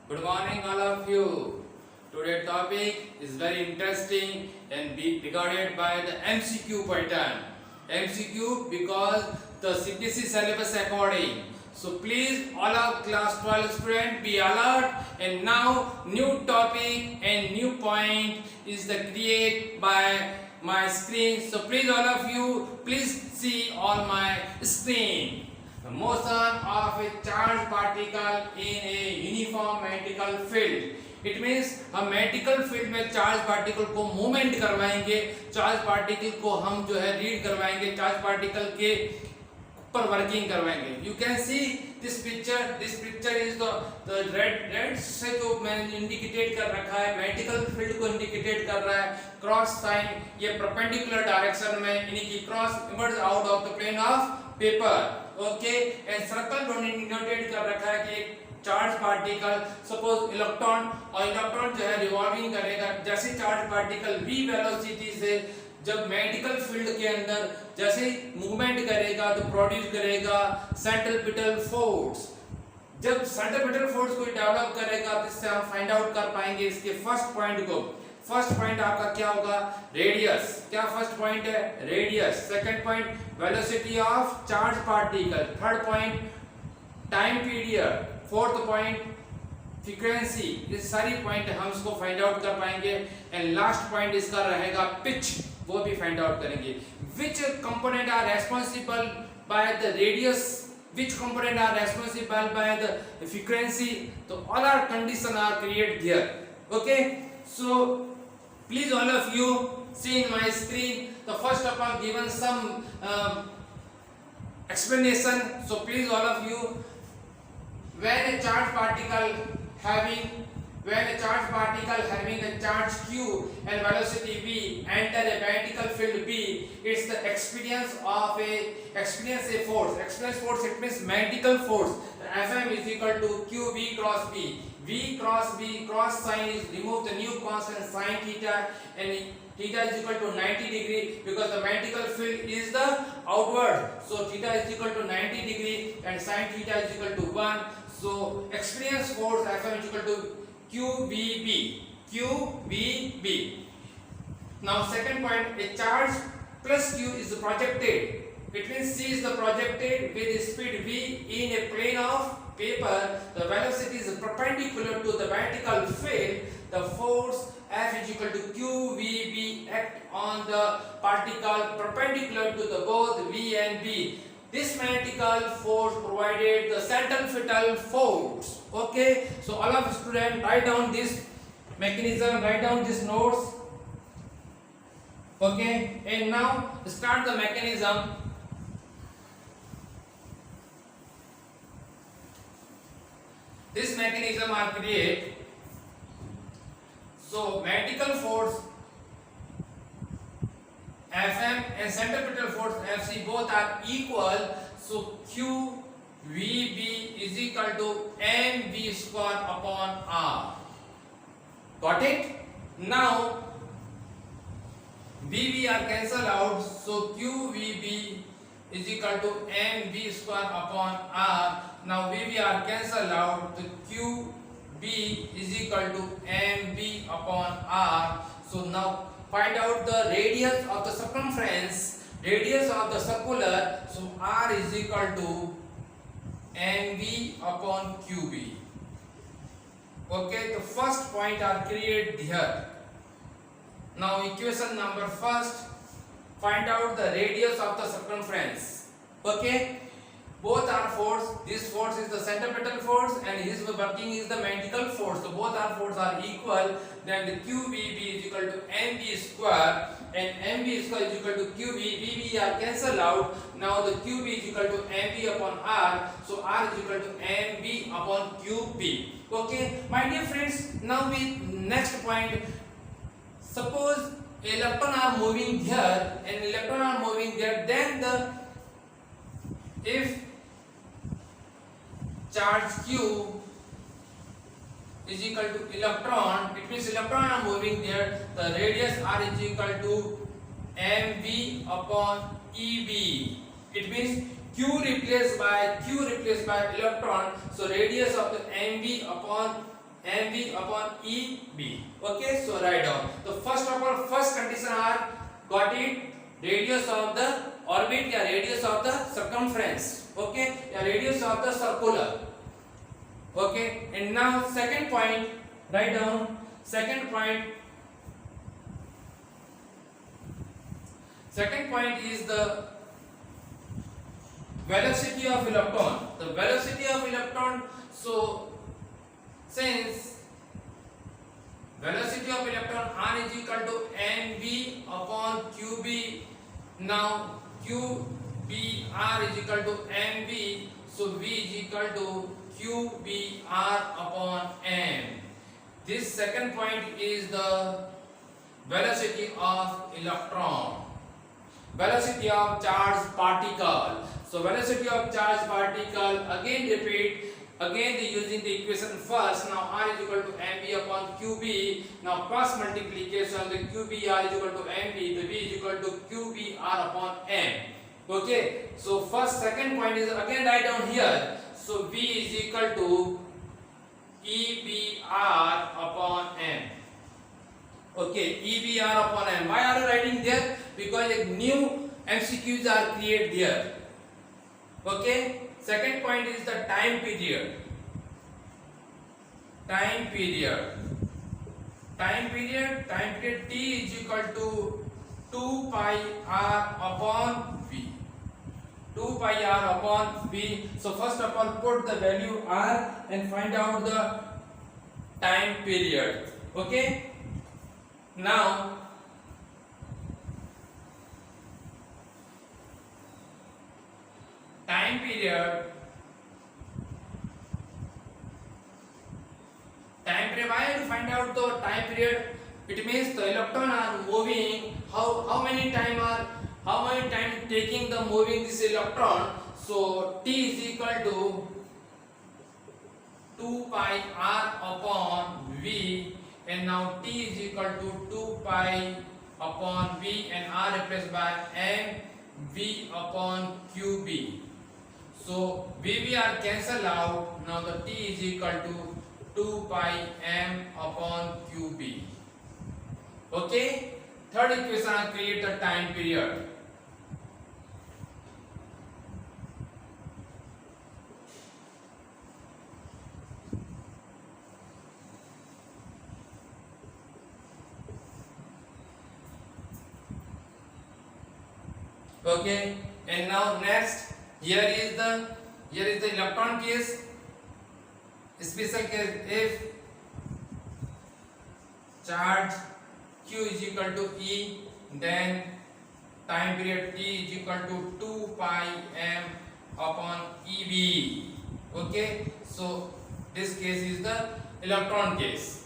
Good morning, all of you. Today's topic is very interesting and be regarded by the MCQ pattern. MCQ because the CBSE syllabus according. So please, all of class 12 students, be alert. And now, new topic and new point is the create by my screen. So please, all of you, please see on my screen. The motion of a charged particle in a uniform magical field. It means हम magnetical field में charge particle को movement करवाएंगे, charge particle को हम जो है read करवाएंगे, charge particle के ऊपर वर्किंग करवाएंगे. You can see this picture is the red से जो मैंने इंडिकेट कर रखा है, मैग्नेटिकल फील्ड को इंडिकेट कर रहा है. क्रॉस साइन ये परपेंडिकुलर डायरेक्शन में यानी कि cross emerge out of the plane of paper. Okay, and circle जो इंडिकेट कर रखा है कि चार्ज पार्टिकल सपोज इलेक्ट्रॉन, और इलेक्ट्रॉन जो है रिवॉल्विंग करेगा. जैसे चार्ज पार्टिकल v वेलोसिटी से जब मैग्नेटिकल फील्ड के अंदर जैसे मूवमेंट करेगा तो प्रोड्यूस करेगा सेंट्रीपिटल फोर्स. जब सेंट्रीपिटल फोर्स को डेवलप करेगा तो इससे हम फाइंड आउट कर पाएंगे इसके फर्स्ट पॉइंट को. फर्स्ट पॉइंट आपका क्या होगा? रेडियस. क्या फर्स्ट पॉइंट है? Radius. Second point velocity of charge particle. Third point time period. Fourth point frequency. ये सारी पॉइंट हम इसको फाइंड आउट कर पाएंगे. एंड लास्ट पॉइंट इसका रहेगा पिच, वो भी फाइंड आउट करेंगे. Which component are responsible by the radius, which component are responsible by the frequency. So all our condition are created here. Okay, so please all of you see in my screen. The first of all given some explanation. So please all of you, when a charged particle having a charge q and velocity v enter a magnetic field b, it's the experience a force. Experience force, it means magnetic force. Fm is equal to q v cross b. V cross b, cross sign is remove the new constant sin theta, and theta is equal to 90 degree because the magnetic field is the outward. So theta is equal to 90 degree and sin theta is equal to 1. So experience force Fm is equal to QVB. Now second point, a charge plus Q is projected. It means C is the projected with speed v in a plane of paper. The velocity is perpendicular to the vertical field. The force F is equal to QVB act on the particle perpendicular to the both V and B. This magnetic force provided the centrifugal force. Okay, so all of students write down this mechanism, write down these notes. Okay, and now start the mechanism. This mechanism are create. So magnetic force Fm and centripetal force Fc both are equal. So QVB is equal to mv square upon r. Got it? Now VV are cancelled out. So QVB is equal to mv square upon r. Now VV are cancelled out. So QB is equal to mv upon r. So now find out the radius of the circumference, radius of the circular. So r is equal to mv upon qb. Okay, the first point are created here. Now equation number first, find out the radius of the circumference. Okay, both are force. This force is the centripetal force and his working is the magnetic force. So both our force are equal. Then the QVB is equal to mv square and mv square is equal to qv. Vv are cancelled out. Now the qb is equal to mv upon r. So r is equal to mv upon qb. Okay, my dear friends, now we next point. Suppose electron are moving here and electron are moving there. Then if charge q is equal to electron, it means electron are moving there. The radius r is equal to mv upon eb. It means q replaced by electron. So radius of the mv upon mv upon eb. Okay, so write down. So first of all, first condition are got it, radius of the orbit या radius of the circumference. Okay, या radius of the circular. Okay, and now second point, write down. Second point is the velocity of electron. The velocity of electron. So since velocity of electron r is equal to mv upon qb, now qbr is equal to mv, so v is equal to qbr upon m. This second point is the velocity of electron. Velocity of charged particle. So velocity of charged particle, again repeat, again using the equation first. Now r is equal to mv upon qb. Now cross multiplication, the qbr is equal to mv, the v is equal to qbr upon m. Okay, so first second point is again write down here. So v is equal to ebr upon m. Okay, ebr upon m. Why are you writing there? Because a new MCQs are created there. Okay, second point is the time period. Time period t is equal to 2 pi r upon v. 2 pi r upon v. So first of all, put the value r and find out the time period. Okay, now time period, why to find out the time period? It means the electron are moving, how many time taking the moving this electron. So t is equal to 2 pi r upon v, and now t is equal to 2 pi upon v and r replaced by m v upon qb. So v are cancelled out. Now the t is equal to 2 pi m upon qb. Okay, third equation create the time period. Okay, and now next, here is the electron case. Special case, if charge q is equal to e, then time period t is equal to 2 pi m upon eb. Okay, so this case is the electron case.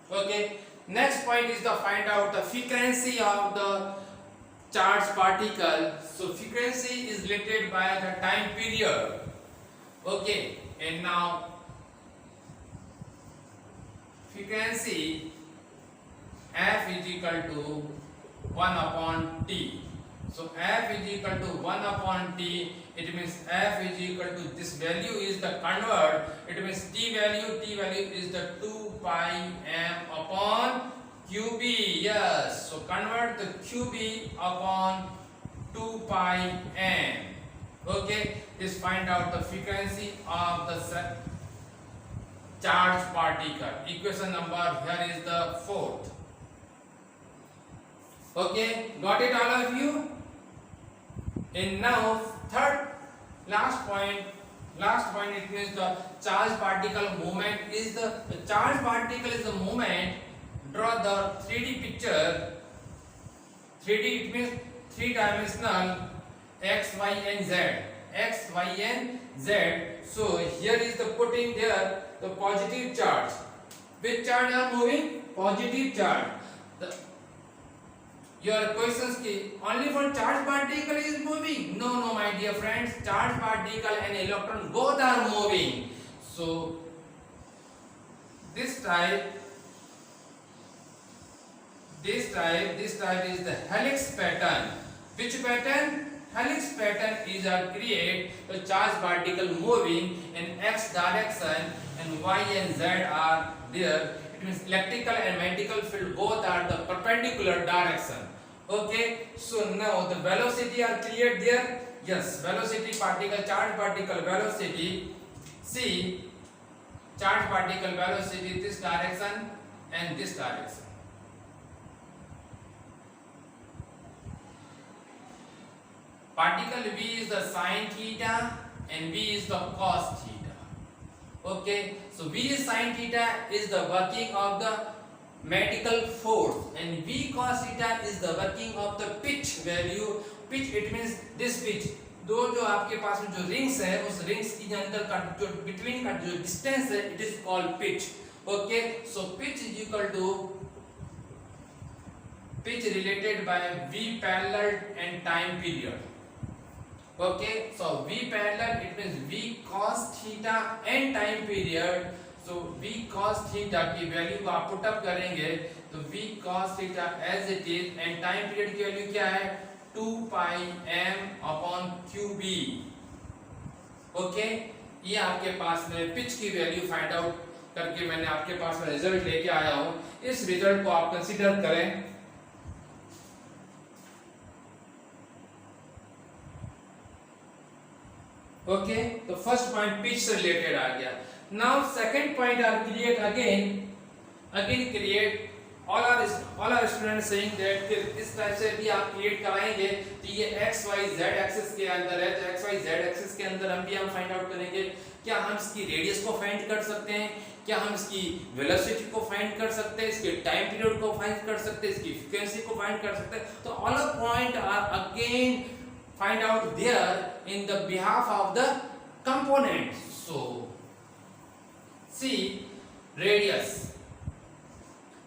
Okay, next point is to find out the frequency of the charged particle. So frequency is related by the time period. Okay, and now frequency f is equal to 1 upon t. So f is equal to 1 upon t. It means f is equal to this value is the convert. It means t value is the 2 pi m upon qb. Yes, so convert the qb upon 2 pi m. Okay, this find out the frequency of the charged particle. Equation number here is the fourth. Okay, got it all of you? And now third last point it means the charged particle movement is the charged particle is the movement. Draw the 3D picture. 3D it means three dimensional x, y and z. X, y and z. So here is the putting there the positive charge. Which charge are moving? Positive charge. Your questions ki only for charged particle is moving. No, my dear friends. Charged particle and electron both are moving. So this type is the helix pattern. Which pattern? helix pattern is create the charge particle moving in x direction and y and z are there. It means electrical and magnetic field both are the perpendicular direction. Okay, so now the velocity are cleared there. Yes, velocity particle, charge particle velocity. See, charge particle velocity this direction and this direction. Particle v is the sine theta and v is the cos theta. Okay, so v sine theta is the working of the magnetic force and v cos theta is the working of the pitch value. Pitch, it means this pitch. दो जो आपके पास में जो rings है उस rings के अंदर का जो बिटवीन का जो डिस्टेंस है it is called pitch. Okay, so pitch is equal to pitch related by v parallel and time period. Okay, so v parallel it means v cos theta and time period. So v cos theta की value को आप put up करेंगे तो v cos theta as it is and time period की value क्या है 2 pi m upon qb. Okay, ये आपके पास में पिच की वैल्यू फाइंड आउट करके मैंने आपके पास में रिजल्ट लेके आया हूं. इस रिजल्ट को आप कंसीडर करें. Okay, the first point pitch से related आ गया. Now second point are create again create. All our students saying that इस टाइप से भी आप create कराएंगे तो ये x y z एक्सिस के अंदर है तो x y z एक्सिस के अंदर हम फाइंड आउट करेंगे क्या हम इसकी रेडियस को फाइंड कर सकते हैं, क्या हम इसकी वेलोसिटी को फाइंड कर सकते हैं, इसके टाइम पीरियड को फाइंड कर सकते हैं, इसकी फ्रीक्वेंसी को फाइंड कर सकते हैं. तो all of point are again find out there in the behalf of the components. So see radius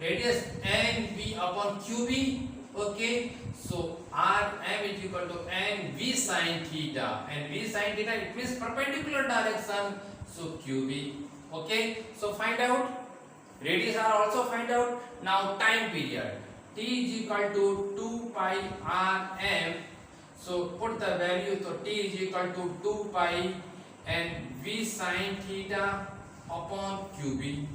nv upon qb. Okay, so rm is equal to nv sin theta and v sin theta it means perpendicular direction, so qb. Okay, so find out radius are also find out. Now time period t is equal to 2 pi rm. So put the value, so t is equal to 2 pi and v sin theta upon qb.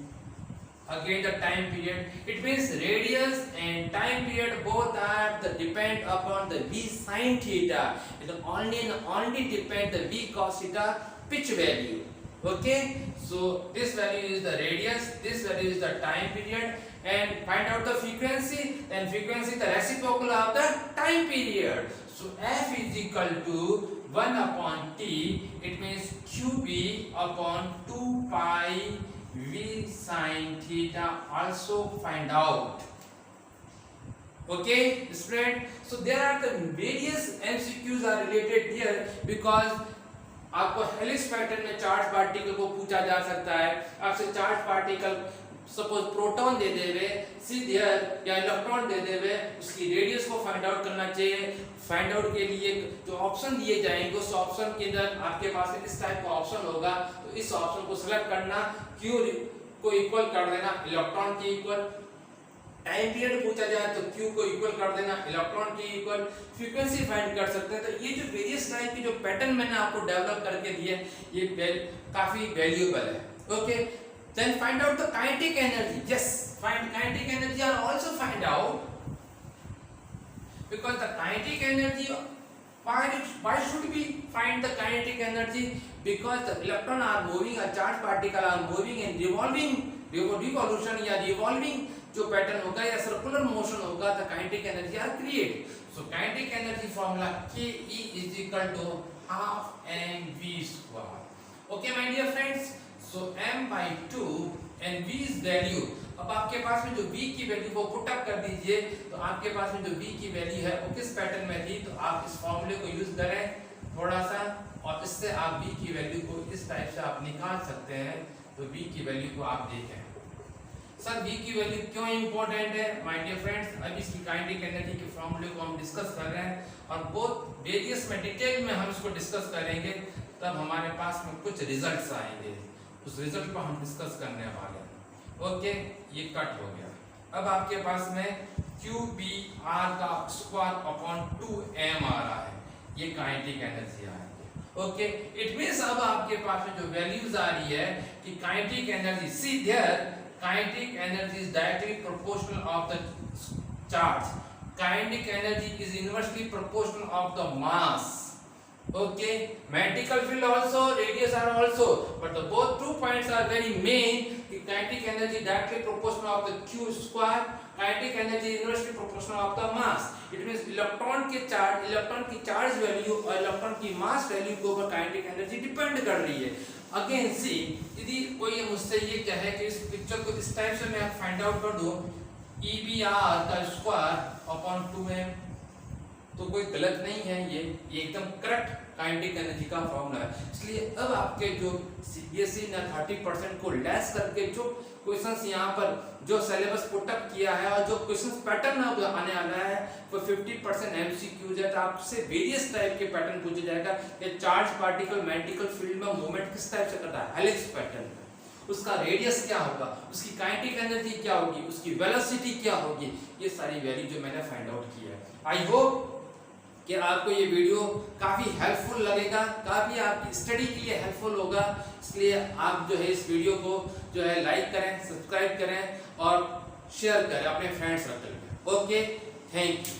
Again the time period, it means radius and time period both are the depend upon the v sin theta. It only depend the v cos theta pitch value. Okay, so this value is the radius, this value is the time period, and find out the frequency. Then frequency the reciprocal of the time period. So f is equal to 1 upon t. It means qb upon 2 pi v sin theta also find out. Okay, spread. So there are the various MCQs are related here because आपको helix pattern में charge particle को पूछा जा सकता है. आपसे charge particle suppose proton दे देवे सीधेर या इलेक्ट्रॉन दे देवे, उसकी रेडियस को फाइंड आउट करना चाहिए. फाइंड आउट के लिए जो ऑप्शन दिए जाएंगे उस ऑप्शन के अंदर आपके पास इस टाइप का ऑप्शन होगा तो इस ऑप्शन को सिलेक्ट करना, क्यू को इक्वल कर देना इलेक्ट्रॉन के इक्वल. टाइम पीरियड पूछा जाए तो क्यू को इक्वल कर देना इलेक्ट्रॉन के इक्वल. फ्रीक्वेंसी फाइंड कर सकते हैं. तो ये जो वेरियस टाइप की जो पैटर्न मैंने आपको डेवलप करके दिए ये काफी वैल्यूएबल है. Okay, then find out the kinetic energy. Yes, find kinetic energy are also find out because the kinetic energy why should we find the kinetic energy? Because the electron are moving, a charged particle are moving and revolution या revolving जो pattern होगा या circular motion होगा तो kinetic energy are create. So kinetic energy formula K E is equal to half M V square. Okay my dear friends, so m by 2 and v is value. अब आपके पास में जो v की value को put up कर दीजिए तो आपके पास में जो v की वैल्यू है वो किस पैटर्न में थी तो आप इस फॉर्मूले को यूज करें थोड़ा सा और इससे आप v की वैल्यू को इस टाइप से आप निकाल सकते हैं. तो v की वैल्यू को आप देखें. सर v की वैल्यू क्यों इंपॉर्टेंट है माय डियर फ्रेंड्स? अब इसकी काइनेटिक एनर्जी के फॉर्मूले को हम डिस्कस कर रहे हैं और बहुत वेरियस में डिटेल में हम इसको डिस्कस करेंगे तब हमारे पास में कुछ रिजल्ट्स आएंगे. उस रिजल्ट को हम डिस्कस करने वाले हैं. ओके, ये कट हो गया. अब आपके पास में क्यू बी आर का स्क्वायर अपॉन 2m आ रहा है. ये काइनेटिक एनर्जी आ रही है। ओके, इट मींस अब आपके पास में जो वैल्यूज आ रही है कि kinetic energy, see their kinetic energy is directly proportional of the charge, kinetic energy is inversely proportional of the mass. Okay, magical field also, radius are also, but the both 2 points are very main. The kinetic energy directly proportional of the q square, kinetic energy inversely proportional of the mass. It means electron की charge value और electron की मास value के ऊपर kinetic energy depend कर रही है। Again सी, यदि कोई मुझसे ये कहे कि इस पिक्चर को इस टाइप से मैं फाइंड आउट कर दूं EBR का स्क्वायर अपॉन 2m, तो कोई गलत नहीं है, ये एकदम करेक्ट काइनेटिक एनर्जी का फॉर्मूला है। इसलिए अब आपके जो CBSE ने 30% को लेस करके जो क्वेश्चंस यहाँ पर जो सिलेबस पुट अप किया है और जो क्वेश्चंस पैटर्न आने वाला है वो 50% MCQ है। तो आपसे वेरियस टाइप के पैटर्न पूछा जाएगा कि चार्ज पार्टिकल मैग्नेटिक फील्ड में मूवमेंट किस टाइप से करता है, हेलिक्स पैटर्न, उसका रेडियस क्या होगा, उसकी काइनेटिक एनर्जी क्या होगी, उसकी वेलोसिटी क्या होगी, ये सारी वैल्यू जो मैंने फाइंड आउट की है। आई होप कि आपको ये वीडियो काफी हेल्पफुल लगेगा, काफी आपकी स्टडी के लिए हेल्पफुल होगा। इसलिए आप जो है इस वीडियो को जो है लाइक करें, सब्सक्राइब करें और शेयर करें अपने फ्रेंड सर्कल में। Okay, thank you.